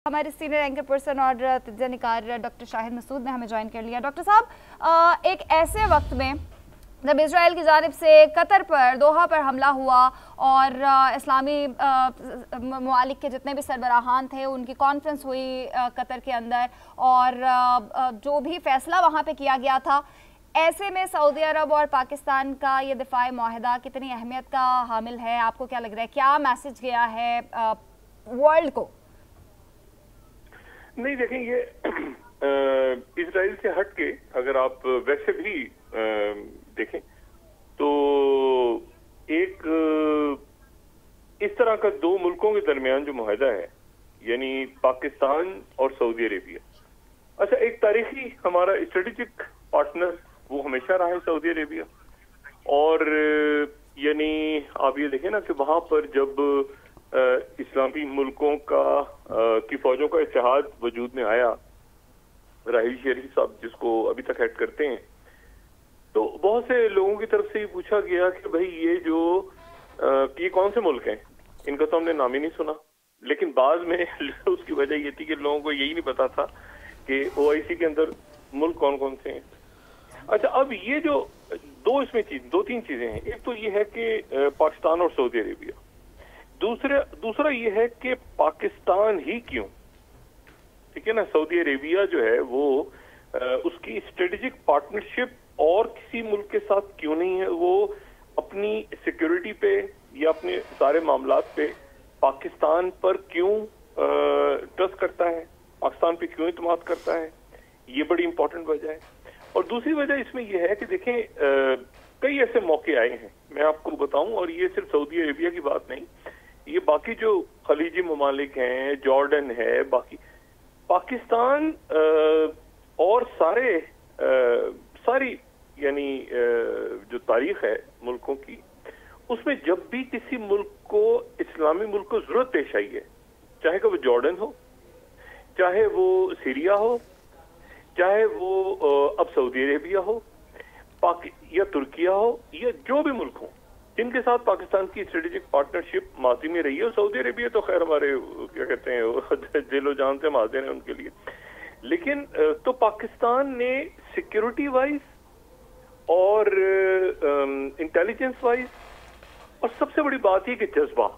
हमारे senior anchor person और तज्ज़िया निगार doctor Shahid Masood ने हमें ज्वाइन कर लिया। डॉक्टर साहब, एक ऐसे वक्त में जब इजराइल की जानिब से कतर पर दोहा पर हमला हुआ और इस्लामी ममालिक के जितने भी सरबराहान थे उनकी कॉन्फ्रेंस हुई कतर के अंदर और जो भी फैसला वहाँ पे किया गया था, ऐसे में सऊदी अरब और पाकिस्तान का ये दिफाई माहिदा कितनी अहमियत का हामिल है? आपको क्या लग रहा है, क्या मैसेज गया है वर्ल्ड को? नहीं, देखें, ये इजराइल से हट के अगर आप वैसे भी देखें तो एक इस तरह का दो मुल्कों के दरमियान जो मुआहदा है, यानी पाकिस्तान और सऊदी अरेबिया, अच्छा, एक तारीखी हमारा स्ट्रेटेजिक पार्टनर वो हमेशा रहा है सऊदी अरेबिया। और यानी आप ये देखें ना कि वहां पर जब इस्लामी मुल्कों की फौजों का इत्तेहाद वजूद में आया, राहिल शरीफ साहब जिसको अभी तक हेड करते हैं, तो बहुत से लोगों की तरफ से ये पूछा गया कि भाई ये कौन से मुल्क हैं, इनका तो हमने नाम ही नहीं सुना। लेकिन बाद में उसकी वजह ये थी कि लोगों को यही नहीं पता था कि OIC के अंदर मुल्क कौन कौन से हैं। अच्छा, अब ये जो दो तीन चीजें हैं। एक तो ये है कि पाकिस्तान और सऊदी अरेबिया, दूसरा ये है कि पाकिस्तान ही क्यों, ठीक है ना, सऊदी अरेबिया जो है वो उसकी स्ट्रेटेजिक पार्टनरशिप और किसी मुल्क के साथ क्यों नहीं है, वो अपनी सिक्योरिटी पे या अपने सारे मामलात पे पाकिस्तान पर क्यों ट्रस्ट करता है, पाकिस्तान पे क्यों इत्मीनान करता है, ये बड़ी इंपॉर्टेंट वजह है। और दूसरी वजह इसमें यह है कि देखें, कई ऐसे मौके आए हैं, मैं आपको बताऊं, और ये सिर्फ सऊदी अरेबिया की बात नहीं, ये बाकी जो खलीजी ममालिक हैं, जॉर्डन है, बाकी पाकिस्तान और सारी यानी जो तारीख है मुल्कों की, उसमें जब भी किसी मुल्क को, इस्लामी मुल्क को जरूरत पेश आई है, चाहे कि वो जॉर्डन हो, चाहे वो सीरिया हो, चाहे वो अब सऊदी अरेबिया हो, या तुर्किया हो, या जो भी मुल्क हो जिनके साथ पाकिस्तान की स्ट्रेटेजिक पार्टनरशिप माजी में रही है। सऊदी अरेबिया तो खैर हमारे क्या कहते हैं दिलो जान से माजिर हैं उनके लिए, लेकिन तो पाकिस्तान ने सिक्योरिटी वाइज और इंटेलिजेंस वाइज, और सबसे बड़ी बात ये कि जज्बा,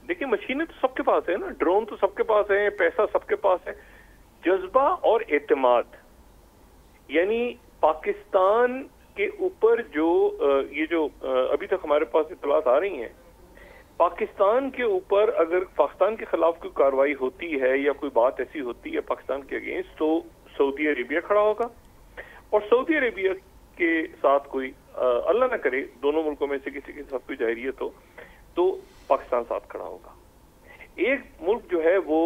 देखिए मशीनें तो सबके पास है ना, ड्रोन तो सबके पास है, पैसा सबके पास है, जज्बा और एतमाद, यानी पाकिस्तान के ऊपर ये जो अभी तक हमारे पास इत्तलात आ रही हैं, पाकिस्तान के ऊपर अगर पाकिस्तान के खिलाफ कोई कार्रवाई होती है या कोई बात ऐसी होती है पाकिस्तान के अगेंस्ट, तो सऊदी अरेबिया खड़ा होगा, और सऊदी अरेबिया के साथ कोई अल्लाह ना करे दोनों मुल्कों में से किसी के साथ कोई जाहिरियत हो तो पाकिस्तान साथ खड़ा होगा। एक मुल्क जो है वो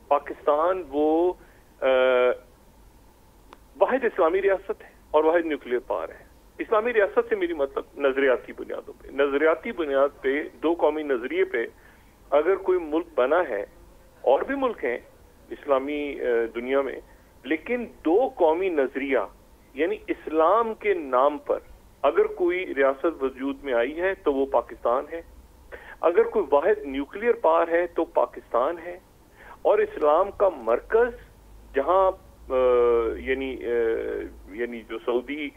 पाकिस्तान, वो वाहिद इस्लामी रियासत है और वाहिद न्यूक्लियर पावर है। इस्लामी रियासत से मेरी मतलब नजरियाती बुनियादों पे, नजरियाती बुनियाद पे, दो कौमी नजरिए पे अगर कोई मुल्क बना है, और भी मुल्क हैं इस्लामी दुनिया में, लेकिन दो कौमी नजरिया यानी इस्लाम के नाम पर अगर कोई रियासत वजूद में आई है तो वो पाकिस्तान है, अगर कोई वाहिद न्यूक्लियर पावर है तो पाकिस्तान है, और इस्लाम का मरकज जहां यानी जो सऊदी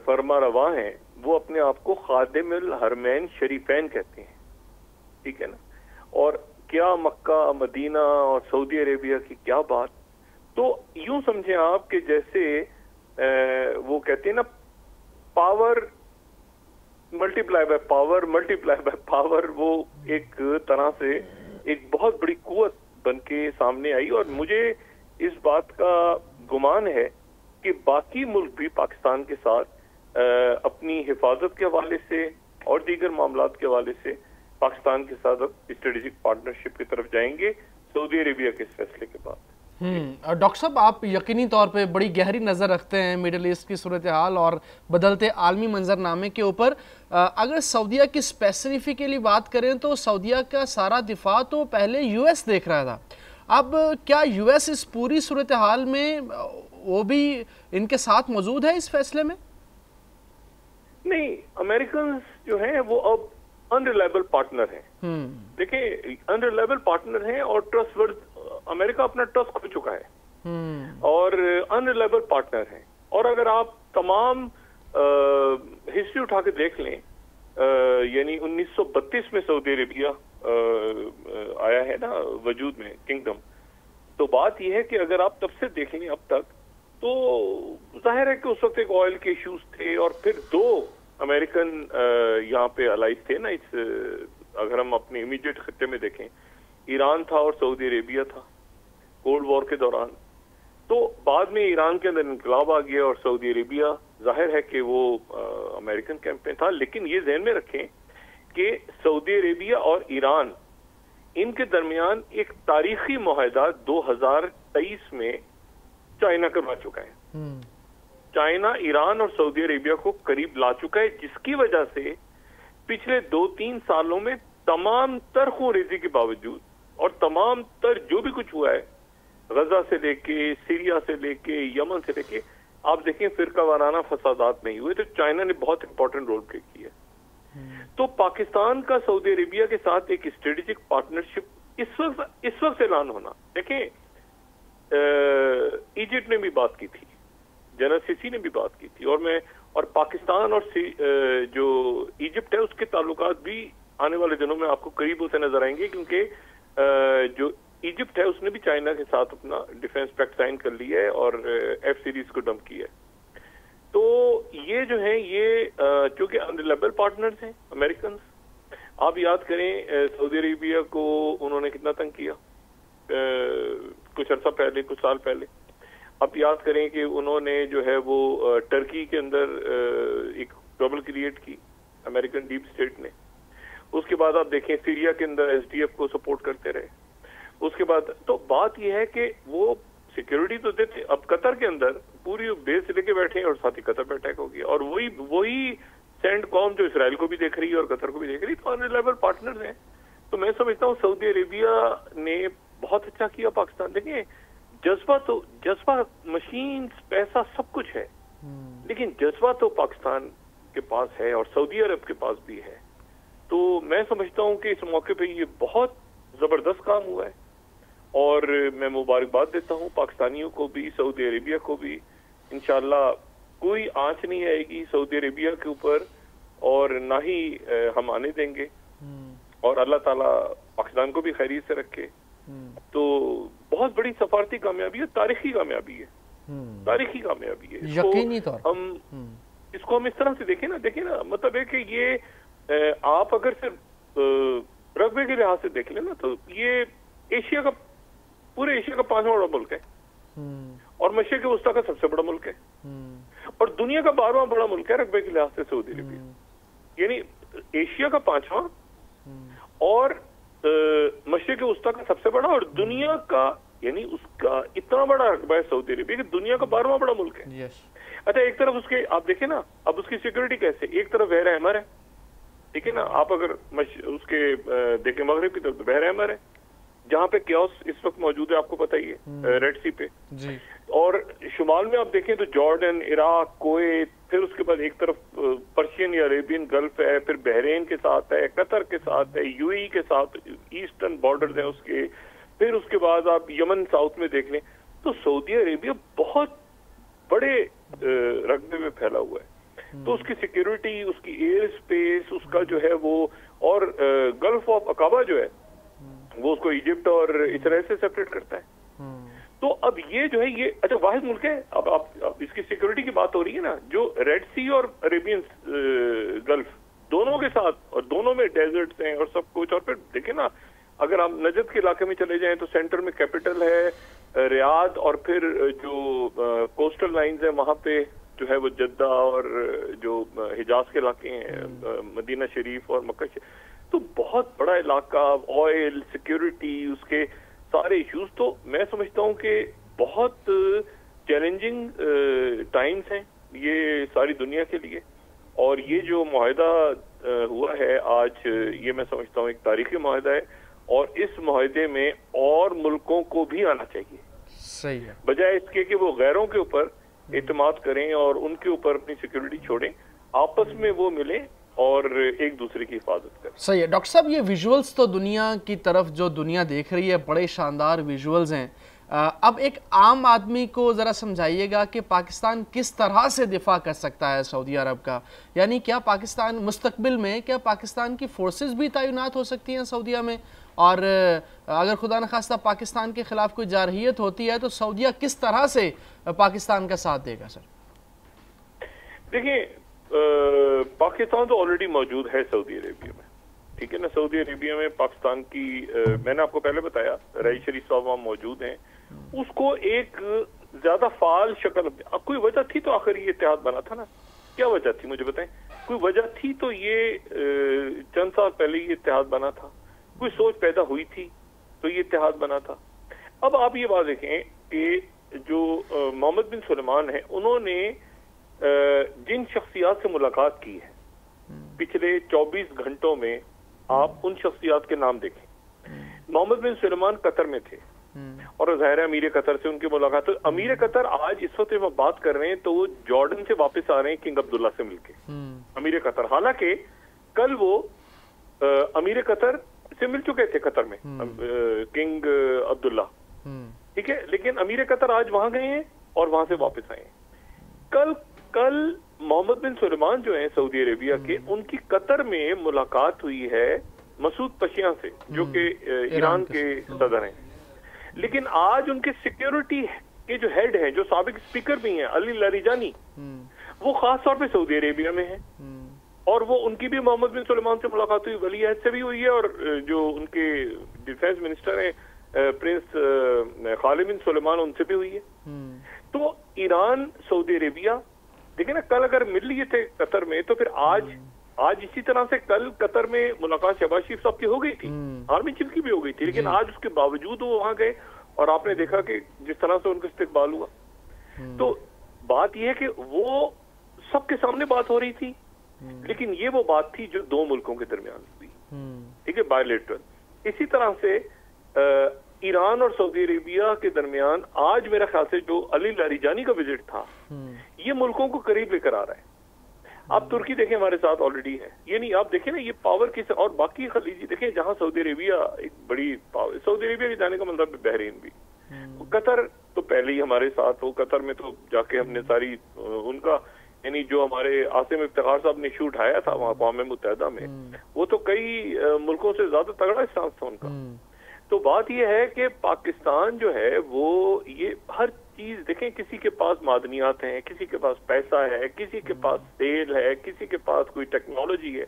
फरमा रवा हैं वो अपने आप को खादिमुल हरमैन शरीफैन कहते हैं, ठीक है ना। और क्या मक्का, मदीना और सऊदी अरेबिया की क्या बात। तो यूं समझें आप कि जैसे वो कहते हैं ना, पावर मल्टीप्लाई बाय पावर, वो एक तरह से एक बहुत बड़ी कुव्वत बन के सामने आई। और मुझे इस बात का गुमान है कि बाकी मुल्क भी पाकिस्तान के साथ अपनी हिफाजत के हवाले से और दीगर मामलात के हवाले से पाकिस्तान के साथ स्ट्रेटेजिक पार्टनरशिप की तरफ जाएंगे सऊदी अरेबिया के इस फैसले के बाद। डॉक्टर साहब, आप यकीनी तौर पे बड़ी गहरी नज़र रखते हैं मिडल ईस्ट की सूरत हाल और बदलते आलमी मंजरनामे के ऊपर। अगर सऊदीया की स्पेसिफिकली बात करें तो सऊदीया का सारा दिफा तो पहले US देख रहा था, अब क्या US इस पूरी सूरत हाल में वो भी इनके साथ मौजूद है इस फैसले में? नहीं, अमेरिकन जो हैं वो अब अनरिलायबल पार्टनर हैं। देखिए, अनरिलायबल पार्टनर हैं और अमेरिका अपना ट्रस्ट खो चुका है और अनरिलायबल पार्टनर है। और अगर आप तमाम हिस्ट्री उठा के देख लें, यानी 1932 में सऊदी अरेबिया आया है ना वजूद में, किंगडम, तो बात यह है कि अगर आप तब से देख लें अब तक, तो जाहिर है कि उस वक्त एक ऑयल के इश्यूज थे और फिर दो अमेरिकन यहाँ पे अलाइज थे ना, अगर हम अपने इमीडिएट खत्ते में देखें, ईरान था और सऊदी अरेबिया था कोल्ड वॉर के दौरान। तो बाद में ईरान के अंदर इनकलाब आ गया और सऊदी अरेबिया जाहिर है कि वो अमेरिकन कैंप में था। लेकिन ये ध्यान में रखें कि सऊदी अरेबिया और ईरान, इनके दरमियान एक तारीखी मुआहदा 2023 में चाइना करवा चुका है। चाइना ईरान और सऊदी अरेबिया को करीब ला चुका है, जिसकी वजह से पिछले 2-3 सालों में तमाम तर ख़ुरेज़ी के बावजूद और तमाम तर जो भी कुछ हुआ है, गजा से लेके, सीरिया से लेके, यमन से लेके, आप देखें फिरका वाराना फसादात नहीं हुए, तो चाइना ने बहुत इंपॉर्टेंट रोल प्ले किया। तो पाकिस्तान का सऊदी अरेबिया के साथ एक स्ट्रेटेजिक पार्टनरशिप इस वक्त ऐलान होना, देखें इजिप्ट ने भी बात की थी, जनरल सीसी ने भी बात की थी, और पाकिस्तान और जो इजिप्ट है उसके ताल्लुकात भी आने वाले दिनों में आपको करीब होते नजर आएंगे, क्योंकि जो इजिप्ट है उसने भी चाइना के साथ अपना डिफेंस पैक्ट साइन कर लिया है और एफ सीरीज को डंप किया है। तो ये जो है ये चूंकि अनरिलायबल पार्टनर्स हैं अमेरिकन। आप याद करें सऊदी अरेबिया को उन्होंने कितना तंग किया कुछ अर्सा पहले, कुछ साल पहले। आप याद करें कि उन्होंने जो है वो टर्की के अंदर एक ट्रबल क्रिएट की अमेरिकन डीप स्टेट ने। उसके बाद आप देखें सीरिया के अंदर एसडीएफ को सपोर्ट करते रहे। उसके बाद तो बात यह है कि वो सिक्योरिटी तो देते, अब कतर के अंदर पूरी बेस लेके बैठे हैं और साथ ही कतर पे अटैक हो गया, और वही सेंड कॉम जो इसराइल को भी देख रही है और कतर को भी देख रही है, तो अनरिलायबल पार्टनर्स हैं। तो मैं समझता हूँ सऊदी अरेबिया ने बहुत अच्छा किया। पाकिस्तान देखिए जज्बा मशीन पैसा सब कुछ है, लेकिन जज्बा तो पाकिस्तान के पास है और सऊदी अरब के पास भी है। तो मैं समझता हूं कि इस मौके पे ये बहुत जबरदस्त काम हुआ है और मैं मुबारकबाद देता हूं पाकिस्तानियों को भी, सऊदी अरेबिया को भी। इंशाल्लाह कोई आंच नहीं आएगी सऊदी अरेबिया के ऊपर और ना ही हम आने देंगे, और अल्लाह ताला पाकिस्तान को भी खैरियत से रखे। तो बहुत बड़ी सफारती कामयाबी है, तारीखी कामयाबी है, तारीखी कामयाबी है। यकीनी तौर इसको हम इस तरह से देखें ना, मतलब है कि ये आप अगर सिर्फ रकबे के लिहाज से देख लें ना, तो ये एशिया का, पूरे एशिया का 5वां बड़ा मुल्क है और मशरिक़ वस्ता का सबसे बड़ा मुल्क है और दुनिया का 12वां बड़ा मुल्क है रकबे के लिहाज से सऊदी अरेबिया। यानी एशिया का 5वां और मशरिक़ वस्ता का सबसे बड़ा और दुनिया का, यानी उसका इतना बड़ा रकबा है सऊदी अरेबिया कि दुनिया का 12वां बड़ा मुल्क है। अच्छा, एक तरफ उसके आप देखें ना, अब उसकी सिक्योरिटी कैसे, एक तरफ बहर अहमर है, ठीक है ना, आप अगर उसके देखें मगरिब की तरफ बहर अहमर है जहाँ पे क्यास इस वक्त मौजूद है, आपको पता ही है, रेड सी पे जी। और शुमाल में आप देखें तो जॉर्डन, इराक, कुवैत, फिर उसके बाद एक तरफ पर्शियन या अरेबियन गल्फ है, फिर बहरीन के साथ है, कतर के साथ है, यूएई के साथ ईस्टर्न बॉर्डर है उसके, फिर उसके बाद आप यमन साउथ में देख लें। तो सऊदी अरेबिया बहुत बड़े रकबे में फैला हुआ है, तो उसकी सिक्योरिटी, उसकी एयर स्पेस, उसका जो है वो, और गल्फ ऑफ अकाबा जो है वो उसको इजिप्ट और इसराइल से सेपरेट करता है। तो अब ये जो है ये अच्छा वाहिद मुल्क है। अब इसकी सिक्योरिटी की बात हो रही है ना, जो रेड सी और अरेबियन गल्फ दोनों के साथ, और दोनों में डेजर्ट्स हैं और सब कुछ। और फिर देखें ना, अगर आप नजद के इलाके में चले जाएं तो सेंटर में कैपिटल है रियाद, और फिर जो कोस्टल लाइंस है वहां पे जो है वो जद्दा और जो हिजाज के इलाके हैं मदीना शरीफ और मक्का शरीफ, तो बहुत बड़ा इलाका, ऑयल, सिक्योरिटी, उसके सारे इश्यूज। तो मैं समझता हूँ कि बहुत चैलेंजिंग टाइम्स हैं ये सारी दुनिया के लिए, और ये जो मुआहदा हुआ है आज, ये मैं समझता हूँ एक तारीखी मुआहदा है, और इस मुआहदे में और मुल्कों को भी आना चाहिए। सही है, बजाय इसके कि वो गैरों के ऊपर एतमाद करें और उनके ऊपर अपनी सिक्योरिटी छोड़ें, आपस में वो मिलें, اور ایک دوسرے کی حفاظت کریں. صحیح ہے ڈاکٹر صاحب, یہ ویژولز تو دنیا کی طرف جو دنیا دیکھ رہی ہے بڑے شاندار ویژولز ہیں. اب ایک عام آدمی کو ذرا سمجھائیے گا کہ پاکستان کس طرح سے دفاع کر سکتا ہے سعودی عرب کا, یعنی کیا پاکستان مستقبل میں کیا پاکستان کی فورسز بھی تعینات ہو سکتی ہیں سعودیہ میں, اور اگر خدا نخواستہ پاکستان کے خلاف کوئی جارحیت ہوتی ہے تو سعودیہ کس طرح سے پاکستان کا ساتھ دے گا؟ سر دیکھیں, پاکستان تو آلریڈی موجود ہے سعودی عربیہ میں, ٹھیک ہے نا. سعودی عربیہ میں پاکستان کی میں نے آپ کو پہلے بتایا رئیس شریف صاحب وہاں موجود ہیں. اس کو ایک زیادہ فعال شکل, کوئی وجہ تھی تو آخر یہ اتحاد بنا تھا نا. کیا وجہ تھی مجھے بتائیں, کوئی وجہ تھی تو یہ چند سال پہلے یہ اتحاد بنا تھا, کوئی سوچ پیدا ہوئی تھی تو یہ اتحاد بنا تھا. اب آپ یہ بات دیکھیں کہ جو محمد بن سلمان ہیں, انہوں نے جن شخصیات سے ملاقات کی ہے پچھلے 24 گھنٹوں میں, آپ ان شخصیات کے نام دیکھیں. محمد بن سلمان قطر میں تھے اور ظاہر ہے امیر قطر سے ان کی ملاقات. امیر قطر آج اس وقت ہم بات کر رہے ہیں تو وہ جارڈن سے واپس آ رہے ہیں کنگ عبداللہ سے مل کے. امیر قطر, حالانکہ کل وہ امیر قطر سے مل چکے تھے قطر میں, کنگ عبداللہ, ٹھیک ہے, لیکن امیر قطر آج وہاں گئے ہیں اور وہاں سے واپس آئے ہیں. کل محمد بن سلمان جو ہیں سعودی عربیہ کے, ان کی قطر میں ملاقات ہوئی ہے مسعود پشیاں سے جو کہ ایران کے صدر ہیں. لیکن آج ان کے سیکیورٹی کے جو ہیڈ ہیں, جو سابق اسپیکر بھی ہیں, علی لاریجانی, وہ خاص طور پہ سعودی عربیہ میں ہیں. اور وہ ان کی بھی محمد بن سلمان سے ملاقات ہوئی, ولی عہد سے بھی ہوئی ہے, اور جو ان کے ڈیفینس منسٹر ہیں پرنس خالد بن سلمان, ان سے بھی ہوئی ہے. تو ایران سعودی عربیہ دیکھیں نا, کل اگر مل لیے تھے قطر میں تو پھر آج اسی طرح سے کل قطر میں ملاقات شہباز شریف صاحب کی ہو گئی تھی, آرمی چیف کی بھی ہو گئی تھی, لیکن آج اس کے باوجود وہ وہاں گئے اور آپ نے دیکھا کہ جس طرح سے ان کا استقبال ہوا. تو بات یہ ہے کہ وہ سب کے سامنے بات ہو رہی تھی, لیکن یہ وہ بات تھی جو دو ملکوں کے درمیان ہوئی, ٹھیک ہے, بائیلیٹرل. اسی طرح سے ایران اور سعودی عربیہ کے درمیان آج میرا خیال سے جو علی لاریجانی کا وزٹ تھا, یہ ملکوں کو قریب لے کر آ رہا ہے. آپ ترکی دیکھیں ہمارے ساتھ آلریڈی ہے, یہ نہیں آپ دیکھیں نا یہ پاور کی, اور باقی خلیجی دیکھیں جہاں سعودی عربیہ ایک بڑی پاور, سعودی عربیہ کے جانے کا مطلب بحرین بھی, قطر تو پہلے ہی ہمارے ساتھ ہو. قطر میں تو جا کے ہم نے ساری ان کا, یعنی جو ہمارے عاصم افتخار صاحب نے ایشو اٹھایا تھا وہاں اقوام متحدہ میں, وہ تو کئی ملکوں سے زیادہ تگڑا اسٹانس تھا ان کا. تو بات یہ ہے کہ پاکستان جو ہے وہ یہ ہر چیز دیکھیں, کسی کے پاس معدنیات ہیں, کسی کے پاس پیسہ ہے, کسی کے پاس تیل ہے, کسی کے پاس کوئی ٹیکنالوجی ہے,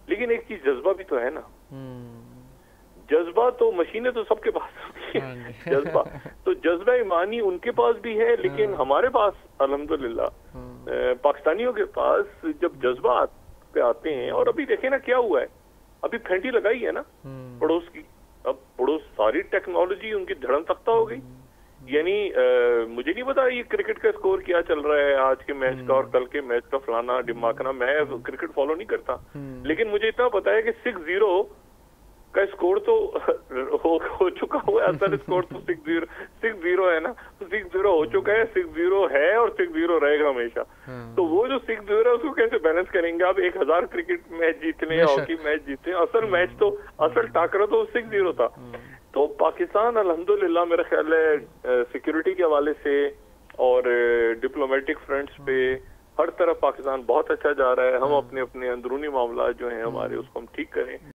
لیکن ایک چیز جذبہ بھی تو ہے نا. جذبہ تو مشینیں تو سب کے پاس ہوتی ہیں, جذبہ تو جذبہ ایمانی ان کے پاس بھی ہے, لیکن ہمارے پاس الحمدللہ پاکستانیوں کے پاس جب جذبات پہ آتے ہیں, اور ابھی دیکھیں نا کیا ہوا ہے, ابھی پھینٹی لگائی ہے نا پڑوس کی, اب پڑوس ساری ٹیکنالوجی ان کی دھڑم تختہ ہو گئی. یعنی مجھے نہیں پتا یہ کرکٹ کا اسکور کیا چل رہا ہے آج کے میچ کا اور کل کے میچ کا, فلانا ڈماکنا, میں کرکٹ فالو نہیں کرتا, لیکن مجھے اتنا پتا ہے کہ 6-0 کا اسکور تو ہو چکا ہوا ہے. اصل اسکور تو 6-0 ہے نا, 6-0 ہو چکا ہے, 6-0 ہے اور 6-0 رہے گا ہمیشہ. تو وہ جو 6-0 ہے اس کو کیسے بیلنس کریں گے آپ؟ 1000 کرکٹ میچ جیتنے, ہاکی میچ جیتنے, اصل میچ تو اصل ٹاکرا تو 6-0 تھا. تو پاکستان الحمدللہ میرا خیال ہے سیکیورٹی کے حوالے سے اور ڈپلومیٹک فرنٹس پہ ہر طرف پاکستان بہت اچھا جا رہا ہے. ہم اپنے اندرونی معاملات جو ہیں ہمارے اس کو ہم ٹھیک کریں.